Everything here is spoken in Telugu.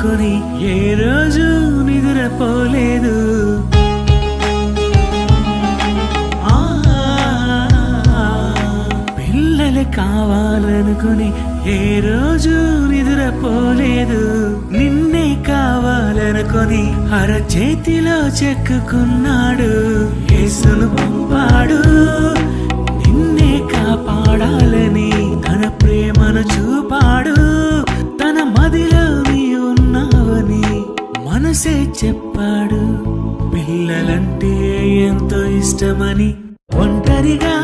కావాలనుకుని ఏ రోజు నిద్రపోలేదు. పిల్లలు కావాలనుకుని ఏ రోజు నిద్రపోలేదు. నిన్నే కావాలనుకుని అరచేతిలో చెక్కుకున్నాడు. యేసును పంపాడు నిన్నే కాపాడాలని. తన ప్రేమను చూపాడు, తన మదిలో నీ ఉన్నావని మనసే చెప్పాడు. పిల్లలంటే ఎంతో ఇష్టమని ఒంటరిగా